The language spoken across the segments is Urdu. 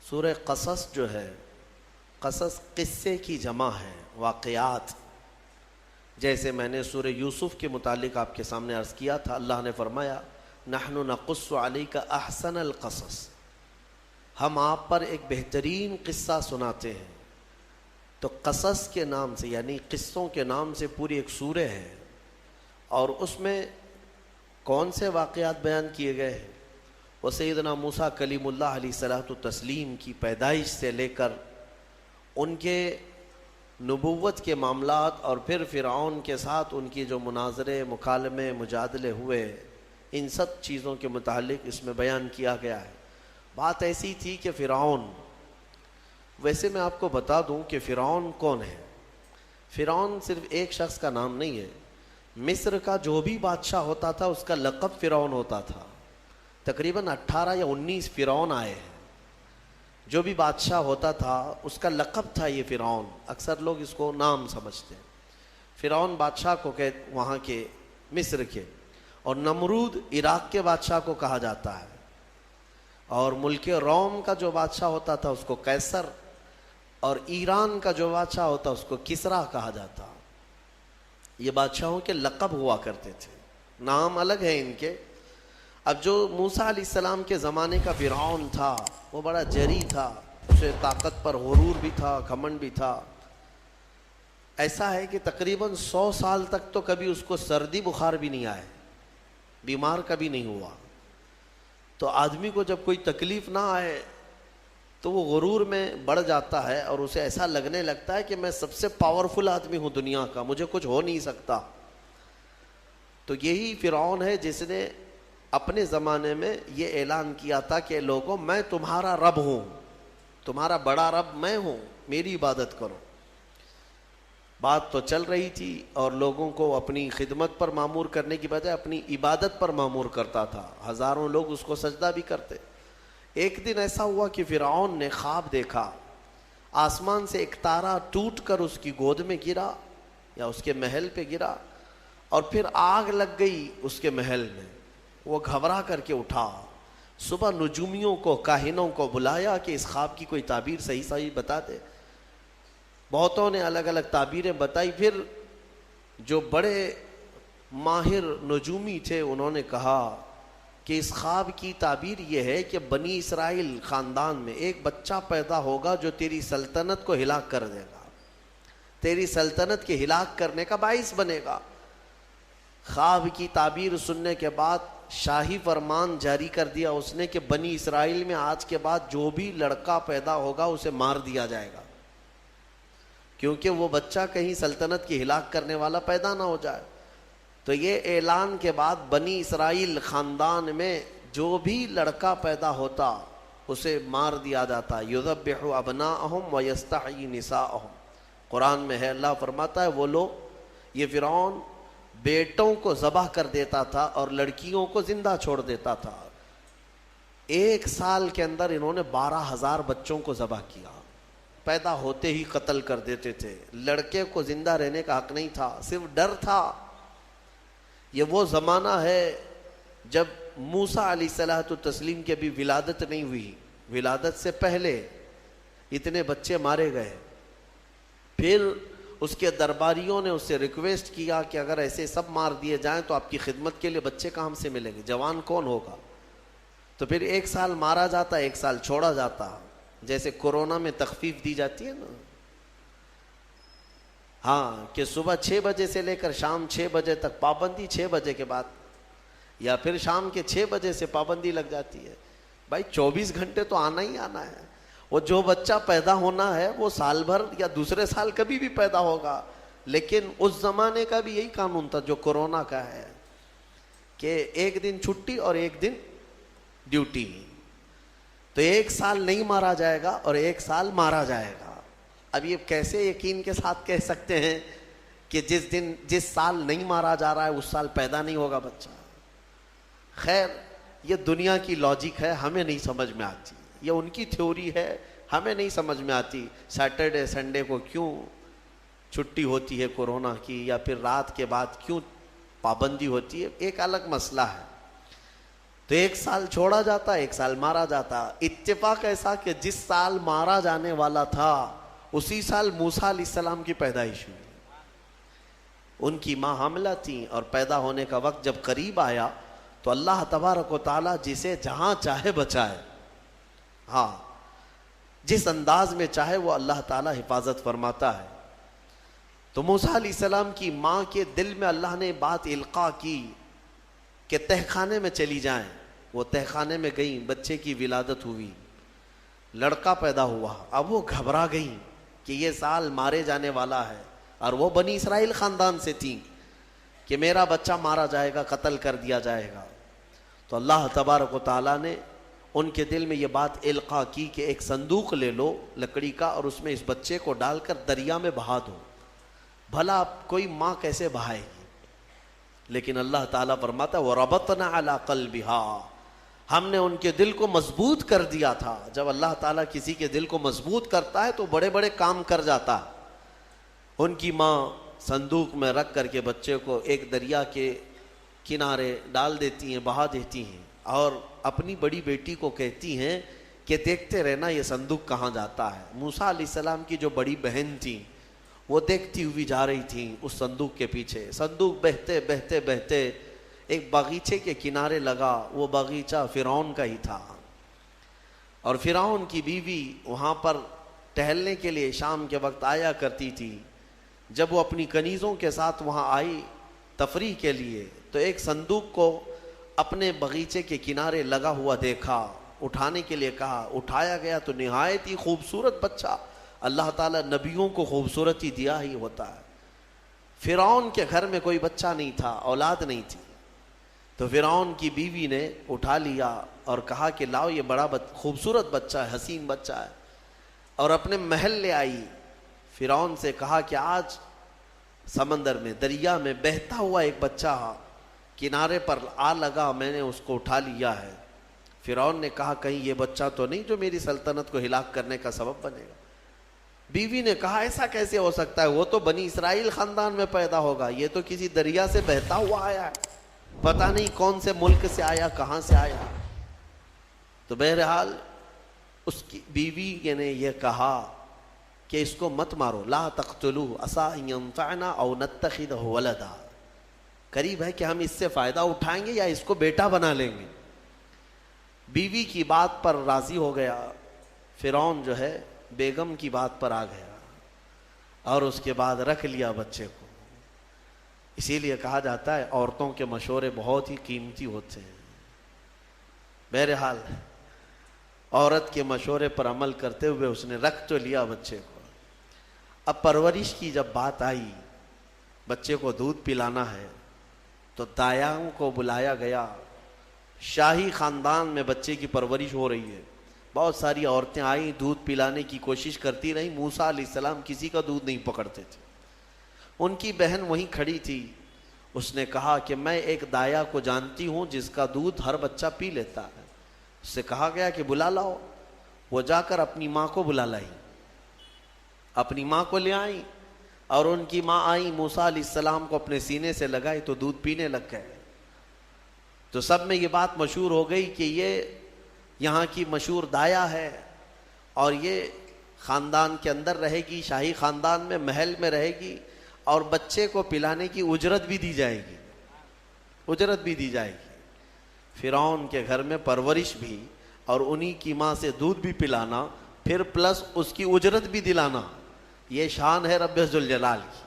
سورہ قصص جو ہے، قصص قصے کی جمع ہے، واقعات. جیسے میں نے سورہ یوسف کے متعلق آپ کے سامنے عرض کیا تھا، اللہ نے فرمایا نحن نقص علیک احسن القصص، ہم آپ پر ایک بہترین قصہ سناتے ہیں. تو قصص کے نام سے یعنی قصوں کے نام سے پوری ایک سورہ ہے، اور اس میں کون سے واقعات بیان کیے گئے ہیں؟ وہ سیدنا موسیٰ کلیم اللہ علیہ الصلوۃ والتسلیم کی پیدائش سے لے کر ان کے نبوت کے معاملات، اور پھر فرعون کے ساتھ ان کی جو مناظرے، مکالمے، مجادلے ہوئے، ان سب چیزوں کے متعلق اس میں بیان کیا گیا ہے. بات ایسی تھی کہ فرعون، ویسے میں آپ کو بتا دوں کہ فرعون کون ہے. فرعون صرف ایک شخص کا نام نہیں ہے. مصر کا جو بھی بادشاہ ہوتا تھا اس کا لقب فرعون ہوتا تھا. تقریباً 18 یا 19 فرعون آئے ہیں. جو بھی بادشاہ ہوتا تھا اس کا لقب تھا یہ فرعون. اکثر لوگ اس کو نام سمجھتے ہیں. فرعون بادشاہ کو کہ وہاں کے مصر کے، اور نمرود عراق کے بادشاہ کو کہا جاتا ہے، اور ملک روم کا جو بادشاہ ہوتا تھا اس کو قیصر، اور ایران کا جو بادشاہ ہوتا اس کو کسریٰ کہا جاتا. یہ بادشاہوں کے لقب ہوا کرتے تھے، نام الگ ہے ان کے. اب جو موسیٰ علیہ السلام کے زمانے کا فرعون تھا وہ بڑا جری تھا، اسے طاقت پر غرور بھی تھا، گھمنڈ بھی تھا. ایسا ہے کہ تقریباً 100 سال تک تو کبھی اس کو سردی بخار بھی نہیں آئے، بیمار کبھی نہیں ہوا. تو آدمی کو جب کوئی تکلیف نہ آئے تو وہ غرور میں بڑھ جاتا ہے، اور اسے ایسا لگنے لگتا ہے کہ میں سب سے پاورفل آدمی ہوں دنیا کا، مجھے کچھ ہو نہیں سکتا. تو یہی فرعون ہے جس نے اپنے زمانے میں یہ اعلان کیا تھا کہ لوگوں میں تمہارا رب ہوں، تمہارا بڑا رب میں ہوں، میری عبادت کرو. بات تو چل رہی تھی، اور لوگوں کو اپنی خدمت پر معمور کرنے کی بجائے اپنی عبادت پر معمور کرتا تھا. ہزاروں لوگ اس کو سجدہ بھی کرتے. ایک دن ایسا ہوا کہ فرعون نے خواب دیکھا، آسمان سے ایک تارا ٹوٹ کر اس کی گود میں گرا یا اس کے محل پہ گرا، اور پھر آگ لگ گئی اس کے محل میں. وہ گھبرا کر کے اٹھا. صبح نجومیوں کو، کاہنوں کو بلایا کہ اس خواب کی کوئی تعبیر صحیح بتا دے. بہتوں نے الگ الگ تعبیریں بتائی. پھر جو بڑے ماہر نجومی تھے انہوں نے کہا کہ اس خواب کی تعبیر یہ ہے کہ بنی اسرائیل خاندان میں ایک بچہ پیدا ہوگا جو تیری سلطنت کو ہلاک کر دے گا، تیری سلطنت کے ہلاک کرنے کا باعث بنے گا. خواب کی تعبیر سننے کے بعد شاہی فرمان جاری کر دیا اس نے کہ بنی اسرائیل میں آج کے بعد جو بھی لڑکا پیدا ہوگا اسے مار دیا جائے گا، کیونکہ وہ بچہ کہیں سلطنت کی ہلاک کرنے والا پیدا نہ ہو جائے. تو یہ اعلان کے بعد بنی اسرائیل خاندان میں جو بھی لڑکا پیدا ہوتا اسے مار دیا جاتا. یذبح ابناءہم ویستحیی نساءہم. قرآن میں ہے، اللہ فرماتا ہے وہ لوگ، یہ فرعون بیٹوں کو ذبح کر دیتا تھا اور لڑکیوں کو زندہ چھوڑ دیتا تھا. 1 سال کے اندر انہوں نے 12,000 بچوں کو ذبح کیا. پیدا ہوتے ہی قتل کر دیتے تھے. لڑکے کو زندہ رہنے کا حق نہیں تھا، صرف ڈر تھا. یہ وہ زمانہ ہے جب موسیٰ علیہ الصلوۃ والتسلیم کی ابھی ولادت نہیں ہوئی، ولادت سے پہلے اتنے بچے مارے گئے. پھر اس کے درباریوں نے اس سے ریکویسٹ کیا کہ اگر ایسے سب مار دیے جائیں تو آپ کی خدمت کے لیے بچے کہاں سے ملیں گے، جوان کون ہوگا. تو پھر 1 سال مارا جاتا، 1 سال چھوڑا جاتا. جیسے کورونا میں تخفیف دی جاتی ہے نا، ہاں، کہ صبح 6 بجے سے لے کر شام 6 بجے تک پابندی، 6 بجے کے بعد، یا پھر شام کے 6 بجے سے پابندی لگ جاتی ہے. بھائی 24 گھنٹے تو آنا ہی آنا ہے. وہ جو بچہ پیدا ہونا ہے وہ سال بھر یا دوسرے سال کبھی بھی پیدا ہوگا. لیکن اس زمانے کا بھی یہی قانون تھا جو کورونا کا ہے، کہ 1 دن چھٹی اور 1 دن ڈیوٹی. تو 1 سال نہیں مارا جائے گا اور 1 سال مارا جائے گا. اب یہ کیسے یقین کے ساتھ کہہ سکتے ہیں کہ جس سال نہیں مارا جا رہا ہے اس سال پیدا نہیں ہوگا بچہ. خیر، یہ دنیا کی لاجک ہے، ہمیں نہیں سمجھ میں آتی. یہ ان کی تھیوری ہے، ہمیں نہیں سمجھ میں آتی. سیٹرڈے سنڈے کو کیوں چھٹی ہوتی ہے کورونا کی، یا پھر رات کے بعد کیوں پابندی ہوتی ہے، ایک الگ مسئلہ ہے. تو 1 سال چھوڑا جاتا، 1 سال مارا جاتا۔ اتفاق ایسا کہ جس سال مارا جانے والا تھا اسی سال موسیٰ علیہ السلام کی پیدائش ہوئی۔ ان کی ماں حاملہ تھیں اور پیدا ہونے کا وقت جب قریب آیا تو اللہ تبارک و تعالیٰ جسے جہاں چاہے بچائے، ہاں جس انداز میں چاہے وہ اللہ تعالیٰ حفاظت فرماتا ہے۔ تو موسیٰ علیہ السلام کی ماں کے دل میں اللہ نے بات القاء کی کہ تہخانے میں چلی جائیں۔ وہ تہخانے میں گئیں، بچے کی ولادت ہوئی، لڑکا پیدا ہوا۔ اب وہ گھبرا گئیں کہ یہ سال مارے جانے والا ہے، اور وہ بنی اسرائیل خاندان سے تھیں کہ میرا بچہ مارا جائے گا، قتل کر دیا جائے گا۔ تو اللہ تبارک و تعالیٰ نے ان کے دل میں یہ بات القاء کی کہ ایک صندوق لے لو لکڑی کا، اور اس میں اس بچے کو ڈال کر دریا میں بہا دو۔ بھلا کوئی ماں کیسے بہائے گی؟ لیکن اللہ تعالیٰ فرماتا ہے وَرَبَطْنَا عَلَىٰ قَلْبِهَا، ہم نے ان کے دل کو مضبوط کر دیا تھا۔ جب اللہ تعالیٰ کسی کے دل کو مضبوط کرتا ہے تو بڑے بڑے کام کر جاتا ہے۔ ان کی ماں صندوق میں رکھ کر کے بچے کو ایک دریا کے کنارے ڈال دیتی ہیں، بہا دیتی ہیں، اور اپنی بڑی بیٹی کو کہتی ہیں کہ دیکھتے رہنا یہ صندوق کہاں جاتا ہے۔ موسیٰ علیہ السلام کی جو بڑی بہن تھی وہ دیکھتی ہوئی جا رہی تھیں اس صندوق کے پیچھے۔ صندوق بہتے بہتے بہتے ایک باغیچے کے کنارے لگا۔ وہ باغیچہ فرعون کا ہی تھا، اور فرعون کی بیوی وہاں پر ٹہلنے کے لیے شام کے وقت آیا کرتی تھی۔ جب وہ اپنی کنیزوں کے ساتھ وہاں آئی تفریح کے لیے تو ایک صندوق کو اپنے باغیچے کے کنارے لگا ہوا دیکھا، اٹھانے کے لیے کہا، اٹھایا گیا تو نہایت ہی خوبصورت بچہ۔ اللہ تعالیٰ نبیوں کو خوبصورتی دیا ہی ہوتا ہے۔ فرعون کے گھر میں کوئی بچہ نہیں تھا، اولاد نہیں تھی، تو فرعون کی بیوی نے اٹھا لیا اور کہا کہ لاؤ یہ بڑا خوبصورت بچہ ہے، حسین بچہ ہے، اور اپنے محل لے آئی۔ فرعون سے کہا کہ آج سمندر میں، دریا میں بہتا ہوا ایک بچہ کنارے پر آ لگا، میں نے اس کو اٹھا لیا ہے۔ فرعون نے کہا کہیں یہ بچہ تو نہیں جو میری سلطنت کو ہلاک کرنے کا سبب بنے گا؟ بیوی نے کہا ایسا کیسے ہو سکتا ہے، وہ تو بنی اسرائیل خاندان میں پیدا ہوگا، یہ تو کسی دریا سے بہتا ہوا آیا ہے، پتہ نہیں کون سے ملک سے آیا، کہاں سے آیا۔ تو بہرحال اس کی بیوی نے یہ کہا کہ اس کو مت مارو، لا تقتلوه عسى ان ينفعنا او نتخذه ولدا، قریب ہے کہ ہم اس سے فائدہ اٹھائیں گے یا اس کو بیٹا بنا لیں گے۔ بیوی کی بات پر راضی ہو گیا فرعون، جو ہے بیگم کی بات پر آ گیا، اور اس کے بعد رکھ لیا بچے کو۔ اسی لیے کہا جاتا ہے عورتوں کے مشورے بہت ہی قیمتی ہوتے ہیں۔ بہرحال عورت کے مشورے پر عمل کرتے ہوئے اس نے رکھ تو لیا بچے کو۔ اب پرورش کی جب بات آئی، بچے کو دودھ پلانا ہے، تو دایاؤں کو بلایا گیا۔ شاہی خاندان میں بچے کی پرورش ہو رہی ہے، بہت ساری عورتیں آئیں، دودھ پلانے کی کوشش کرتی رہیں۔ موسیٰ علیہ السلام کسی کا دودھ نہیں پکڑتے تھے۔ ان کی بہن وہیں کھڑی تھی، اس نے کہا کہ میں ایک دایا کو جانتی ہوں جس کا دودھ ہر بچہ پی لیتا ہے۔ اس سے کہا گیا کہ بلا لاؤ۔ وہ جا کر اپنی ماں کو بلا لائی، اپنی ماں کو لے آئی، اور ان کی ماں آئی، موسیٰ علیہ السلام کو اپنے سینے سے لگائی تو دودھ پینے لگ گئے۔ تو سب میں یہ بات مشہور ہو گئی کہ یہ یہاں کی مشہور دایا ہے، اور یہ خاندان کے اندر رہے گی، شاہی خاندان میں محل میں رہے گی، اور بچے کو پلانے کی اجرت بھی دی جائے گی، اجرت بھی دی جائے گی۔ فرعون کے گھر میں پرورش بھی، اور انہی کی ماں سے دودھ بھی پلانا، پھر پلس اس کی اجرت بھی دلانا، یہ شان ہے رب ذوالجلال کی۔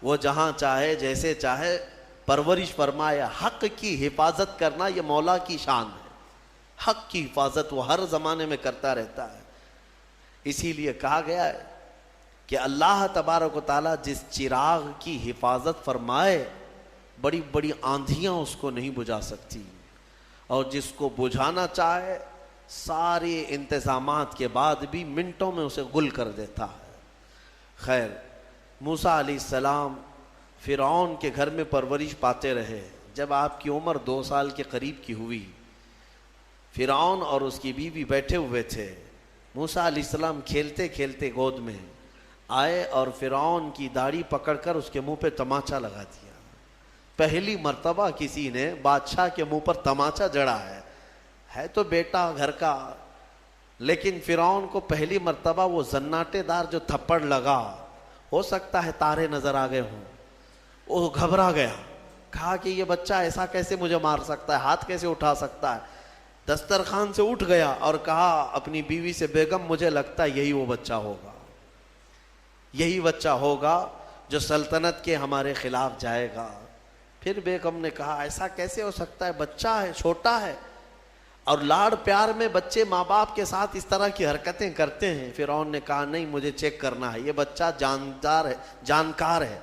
وہ جہاں چاہے جیسے چاہے پرورش فرمائے۔ حق کی حفاظت کرنا یہ مولا کی شان ہے، حق کی حفاظت وہ ہر زمانے میں کرتا رہتا ہے۔ اسی لیے کہا گیا ہے کہ اللہ تبارک و تعالیٰ جس چراغ کی حفاظت فرمائے، بڑی بڑی آندھیاں اس کو نہیں بجھا سکتی، اور جس کو بجھانا چاہے سارے انتظامات کے بعد بھی منٹوں میں اسے گل کر دیتا ہے۔ خیر، موسیٰ علیہ السلام فرعون کے گھر میں پرورش پاتے رہے۔ جب آپ کی عمر 2 سال کے قریب کی ہوئی، فرعون اور اس کی بیوی بیٹھے ہوئے تھے، موسیٰ علیہ السلام کھیلتے کھیلتے گود میں آئے اور فرعون کی داڑھی پکڑ کر اس کے منہ پہ تماچا لگا دیا۔ پہلی مرتبہ کسی نے بادشاہ کے منہ پر تماچا جڑا ہے تو بیٹا گھر کا، لیکن فرعون کو پہلی مرتبہ وہ زناٹے دار جو تھپڑ لگا، ہو سکتا ہے تارے نظر آ گئے ہوں، وہ گھبرا گیا، کہا کہ یہ بچہ ایسا کیسے مجھے مار سکتا ہے، ہاتھ کیسے اٹھا سکتا ہے، دسترخوان سے اٹھ گیا اور کہا اپنی بیوی سے، بیگم مجھے لگتا ہے یہی وہ بچہ ہوگا، یہی بچہ ہوگا جو سلطنت کے ہمارے خلاف جائے گا۔ پھر بیگم نے کہا ایسا کیسے ہو سکتا ہے، بچہ ہے، چھوٹا ہے، اور لاڑ پیار میں بچے ماں باپ کے ساتھ اس طرح کی حرکتیں کرتے ہیں۔ فرعون نے کہا نہیں، مجھے چیک کرنا ہے، یہ بچہ جاندار ہے، جانکار ہے،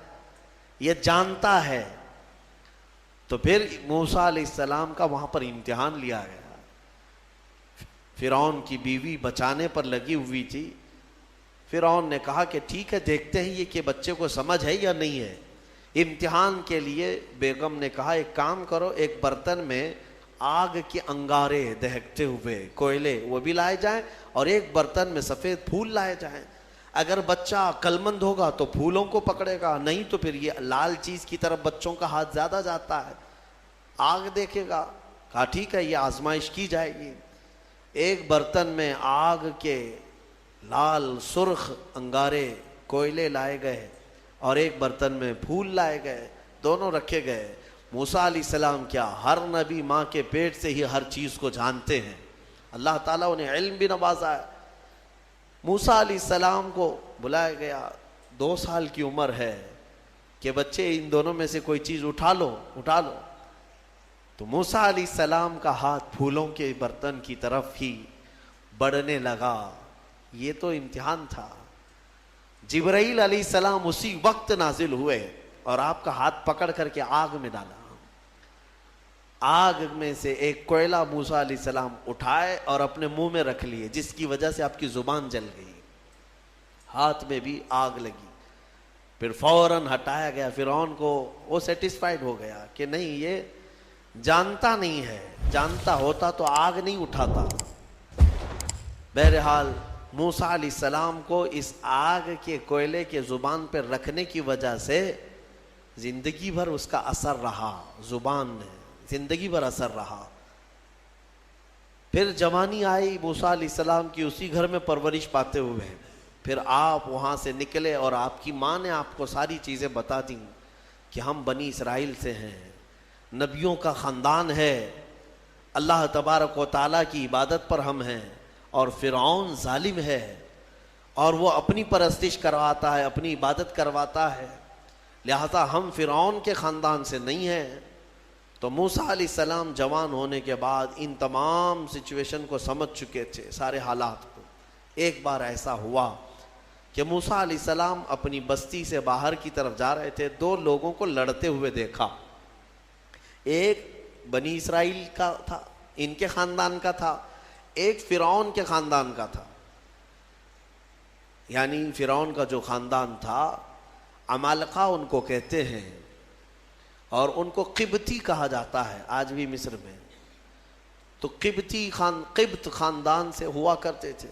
یہ جانتا ہے۔ تو پھر موسیٰ علیہ السلام کا وہاں پر امتحان لیا گیا۔ فرعون کی بیوی بچانے پر لگی ہوئی تھی۔ فرعون نے کہا کہ ٹھیک ہے، دیکھتے ہیں یہ کہ بچے کو سمجھ ہے یا نہیں ہے۔ امتحان کے لیے بیگم نے کہا ایک کام کرو، ایک برتن میں آگ کے انگارے دہکتے ہوئے کوئلے وہ بھی لائے جائیں، اور ایک برتن میں سفید پھول لائے جائیں۔ اگر بچہ عقل مند ہوگا تو پھولوں کو پکڑے گا، نہیں تو پھر یہ لال چیز کی طرف بچوں کا ہاتھ زیادہ جاتا ہے، آگ دیکھے گا۔ کہا ٹھیک ہے، یہ آزمائش کی جائے گی۔ ایک برتن میں آگ کے لال سرخ انگارے کوئلے لائے گئے اور ایک برتن میں پھول لائے گئے، دونوں رکھے گئے۔ موسیٰ علیہ السلام کیا، ہر نبی ماں کے پیٹ سے ہی ہر چیز کو جانتے ہیں، اللہ تعالیٰ انہیں علم بھی نوازا ہے۔ موسیٰ علیہ السلام کو بلایا گیا، 2 سال کی عمر ہے کہ بچے ان دونوں میں سے کوئی چیز اٹھا لو۔ تو موسیٰ علیہ السلام کا ہاتھ پھولوں کے برتن کی طرف ہی بڑھنے لگا۔ یہ تو امتحان تھا۔ جبرائیل علیہ السلام اسی وقت نازل ہوئے اور آپ کا ہاتھ پکڑ کر کے آگ میں ڈالا۔ آگ میں سے ایک کوئلہ موسیٰ علیہ السلام اٹھائے اور اپنے منہ میں رکھ لیے، جس کی وجہ سے آپ کی زبان جل گئی، ہاتھ میں بھی آگ لگی۔ پھر فوراً ہٹایا گیا۔ فرعون کو وہ سیٹسفائیڈ ہو گیا کہ نہیں، یہ جانتا نہیں ہے، جانتا ہوتا تو آگ نہیں اٹھاتا۔ بہرحال موسیٰ علیہ السلام کو اس آگ کے کوئلے کے زبان پر رکھنے کی وجہ سے زندگی بھر اس کا اثر رہا، زبان میں زندگی بھر اثر رہا۔ پھر جوانی آئی موسیٰ علیہ السلام کی، اسی گھر میں پرورش پاتے ہوئے۔ پھر آپ وہاں سے نکلے اور آپ کی ماں نے آپ کو ساری چیزیں بتا دیں کہ ہم بنی اسرائیل سے ہیں، نبیوں کا خاندان ہے، اللہ تبارک و تعالیٰ کی عبادت پر ہم ہیں، اور فرعون ظالم ہے اور وہ اپنی پرستش کرواتا ہے، اپنی عبادت کرواتا ہے، لہذا ہم فرعون کے خاندان سے نہیں ہیں۔ تو موسیٰ علیہ السلام جوان ہونے کے بعد ان تمام سچویشن کو سمجھ چکے تھے، سارے حالات کو۔ ایک بار ایسا ہوا کہ موسیٰ علیہ السلام اپنی بستی سے باہر کی طرف جا رہے تھے، 2 لوگوں کو لڑتے ہوئے دیکھا۔ ایک بنی اسرائیل کا تھا، ان کے خاندان کا تھا، ایک فرعون کے خاندان کا تھا۔ یعنی فرعون کا جو خاندان تھا، عمالقہ ان کو کہتے ہیں، اور ان کو قبطی کہا جاتا ہے آج بھی مصر میں۔ تو قبط خاندان سے ہوا کرتے تھے۔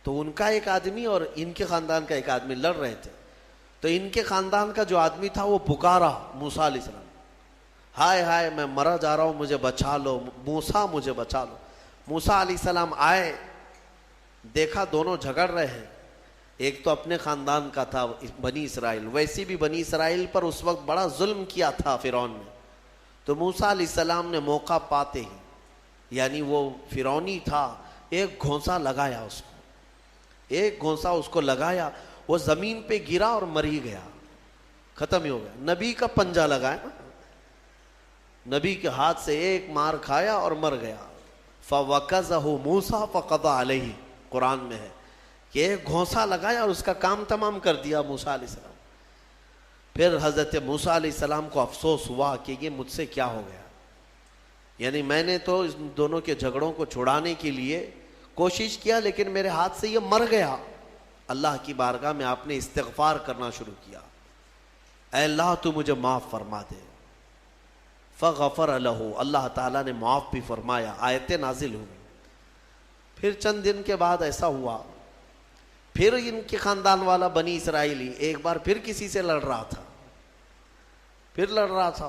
تو ان کا ایک آدمی اور ان کے خاندان کا ایک آدمی لڑ رہے تھے۔ تو ان کے خاندان کا جو آدمی تھا وہ پکارا موسیٰ علیہ السلام، ہائے ہائے میں مرا جا رہا ہوں، مجھے بچا لو موسیٰ، مجھے بچا لو۔ موسیٰ علیہ السلام آئے، دیکھا دونوں جھگڑ رہے ہیں۔ ایک تو اپنے خاندان کا تھا بنی اسرائیل، ویسی بھی بنی اسرائیل پر اس وقت بڑا ظلم کیا تھا فرعون نے۔ تو موسیٰ علیہ السلام نے موقع پاتے ہی، یعنی وہ فرعونی تھا، ایک گھونسا لگایا اس کو، ایک گھونسا اس کو لگایا، وہ زمین پہ گرا اور مر ہی گیا، ختم ہی ہو گیا۔ نبی کا پنجہ لگایا، نبی کے ہاتھ سے ایک مار کھایا اور مر گیا۔ فَوَكَزَهُ مُوسَى فَقَضَى عَلَيْهِ، قرآن میں ہے کہ ایک گھونسا لگایا اور اس کا کام تمام کر دیا موسیٰ علیہ السلام۔ پھر حضرت موسیٰ علیہ السلام کو افسوس ہوا کہ یہ مجھ سے کیا ہو گیا، یعنی میں نے تو اس دونوں کے جھگڑوں کو چھڑانے کے لیے کوشش کیا، لیکن میرے ہاتھ سے یہ مر گیا۔ اللہ کی بارگاہ میں آپ نے استغفار کرنا شروع کیا، اے اللہ تو مجھے معاف فرما دے۔ فغفر لہ، اللہ تعالیٰ نے معاف بھی فرمایا، آیتیں نازل ہوئی۔ پھر چند دن کے بعد ایسا ہوا، پھر ان کے خاندان والا بنی اسرائیلی ایک بار پھر کسی سے لڑ رہا تھا،